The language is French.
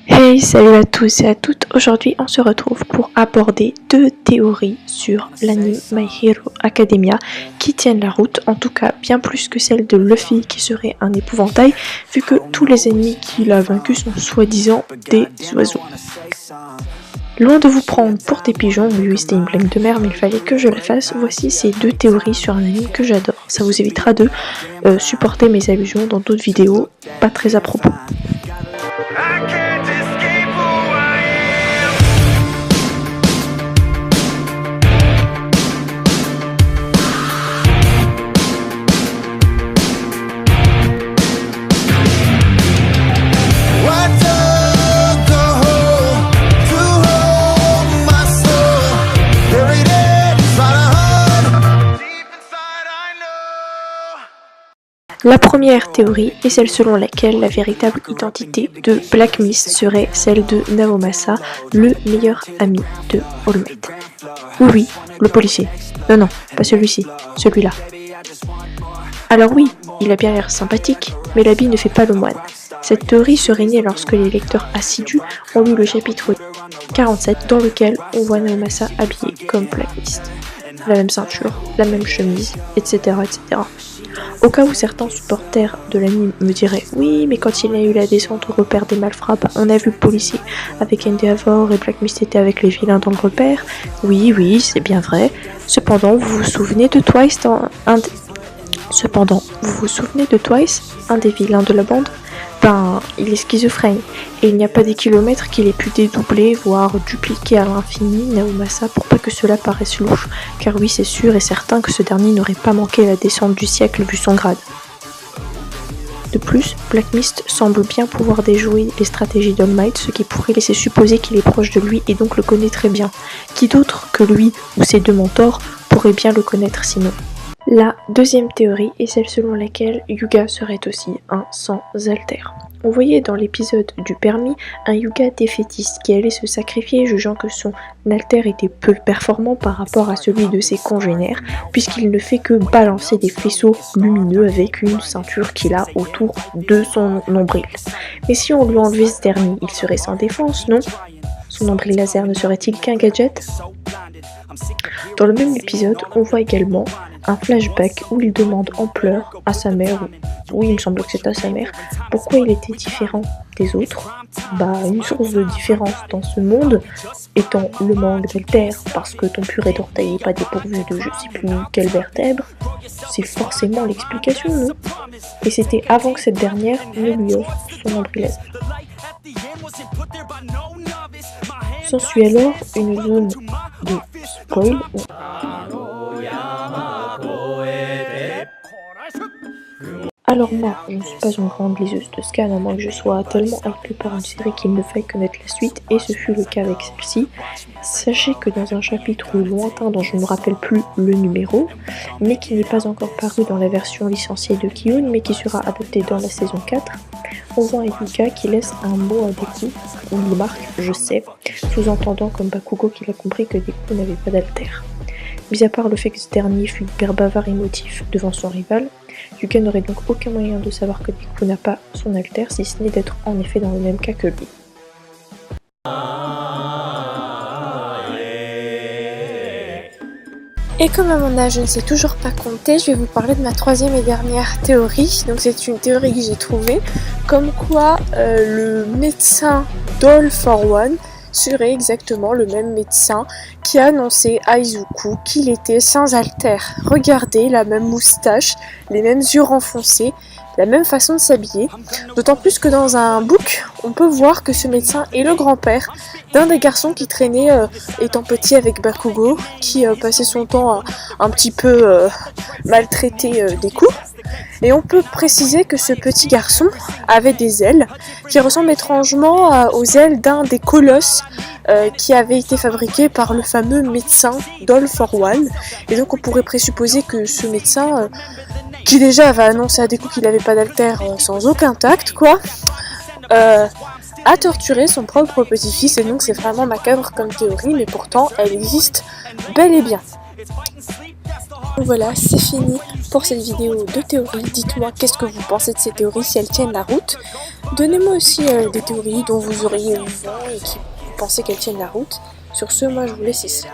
Hey, salut à tous et à toutes. Aujourd'hui, on se retrouve pour aborder deux théories sur l'anime My Hero Academia qui tiennent la route, en tout cas bien plus que celle de Luffy qui serait un épouvantail, vu que tous les ennemis qu'il a vaincus sont soi-disant des oiseaux. Loin de vous prendre pour des pigeons, oui c'était une blague de merde mais il fallait que je la fasse, voici ces deux théories sur un anime que j'adore. Ça vous évitera de supporter mes allusions dans d'autres vidéos, pas très à propos. La première théorie est celle selon laquelle la véritable identité de Black Mist serait celle de Naomasa, le meilleur ami de All Might. Oui, le policier. Non, pas celui-ci, celui-là. Alors oui, il a bien l'air sympathique, mais l'habit ne fait pas le moine. Cette théorie serait née lorsque les lecteurs assidus ont lu le chapitre 47 dans lequel on voit Naomasa habillée comme Black Mist. La même ceinture, la même chemise, etc. etc. Au cas où certains supporters de l'anime me diraient « Oui, mais quand il y a eu la descente au repère des malfrats, on a vu le policier avec Endeavor et Black Mist était avec les vilains dans le repère. » Oui, c'est bien vrai. Cependant, vous vous souvenez de Twice, un des vilains de la bande? Il est schizophrène, et il n'y a pas des kilomètres qu'il ait pu dédoubler, voire dupliquer à l'infini Naomasa pour pas que cela paraisse louche, car oui c'est sûr et certain que ce dernier n'aurait pas manqué la descente du siècle vu son grade. De plus, Black Mist semble bien pouvoir déjouer les stratégies d'All Might, ce qui pourrait laisser supposer qu'il est proche de lui et donc le connaît très bien. Qui d'autre que lui ou ses deux mentors pourrait bien le connaître sinon? La deuxième théorie est celle selon laquelle Hyuga serait aussi un sans alter. On voyait dans l'épisode du permis un Hyuga défaitiste qui allait se sacrifier jugeant que son alter était peu performant par rapport à celui de ses congénères puisqu'il ne fait que balancer des faisceaux lumineux avec une ceinture qu'il a autour de son nombril. Mais si on lui enlevait ce dernier, il serait sans défense, non? Son nombril laser ne serait-il qu'un gadget? Dans le même épisode, on voit également un flashback où il demande en pleurs à sa mère, oui il me semble que c'est à sa mère, pourquoi il était différent des autres. Une source de différence dans ce monde étant le manque d'alter, parce que ton purée d'orteil n'est pas dépourvu de je sais plus quelle vertèbre, c'est forcément l'explication, non? Et c'était avant que cette dernière ne lui offre son nombril laser. S'ensuit alors une zone de spoil. Alors moi, je ne suis pas une grande liseuse de scan à moins que je sois tellement hypée par une série qu'il ne faille connaître la suite, et ce fut le cas avec celle-ci. Sachez que dans un chapitre lointain dont je ne me rappelle plus le numéro, mais qui n'est pas encore paru dans la version licenciée de Kiyun, mais qui sera adopté dans la saison 4, on voit un Yuka qui laisse un mot à Deku, où il marque « Je sais », sous-entendant comme Bakugo qu'il a compris que Deku n'avait pas d'alter. Mis à part le fait que ce dernier fut hyper bavard et émotif devant son rival, Yuka n'aurait donc aucun moyen de savoir que Deku n'a pas son alter, si ce n'est d'être en effet dans le même cas que lui. Et comme à mon âge je ne sais toujours pas compter, je vais vous parler de ma troisième et dernière théorie. Donc c'est une théorie que j'ai trouvée, comme quoi le médecin d'All for One serait exactement le même médecin qui a annoncé à Izuku qu'il était sans alter. Regardez, la même moustache, les mêmes yeux renfoncés, la même façon de s'habiller. D'autant plus que dans un book, on peut voir que ce médecin est le grand-père d'un des garçons qui traînait étant petit avec Bakugo, qui passait son temps un petit peu maltraiter Deku. Et on peut préciser que ce petit garçon avait des ailes qui ressemblent étrangement aux ailes d'un des colosses qui avait été fabriqué par le fameux médecin d'All for One. Et donc on pourrait présupposer que ce médecin, qui déjà avait annoncé à Deku qu'il n'avait pas d'alter sans aucun tact, a torturé son propre petit-fils. Et donc c'est vraiment macabre comme théorie, mais pourtant elle existe bel et bien. Donc voilà, c'est fini pour cette vidéo de théorie. Dites-moi qu'est-ce que vous pensez de ces théories, si elles tiennent la route. Donnez-moi aussi des théories dont vous auriez eu vent et qui pensez qu'elles tiennent la route. Sur ce, moi je vous laisse ici.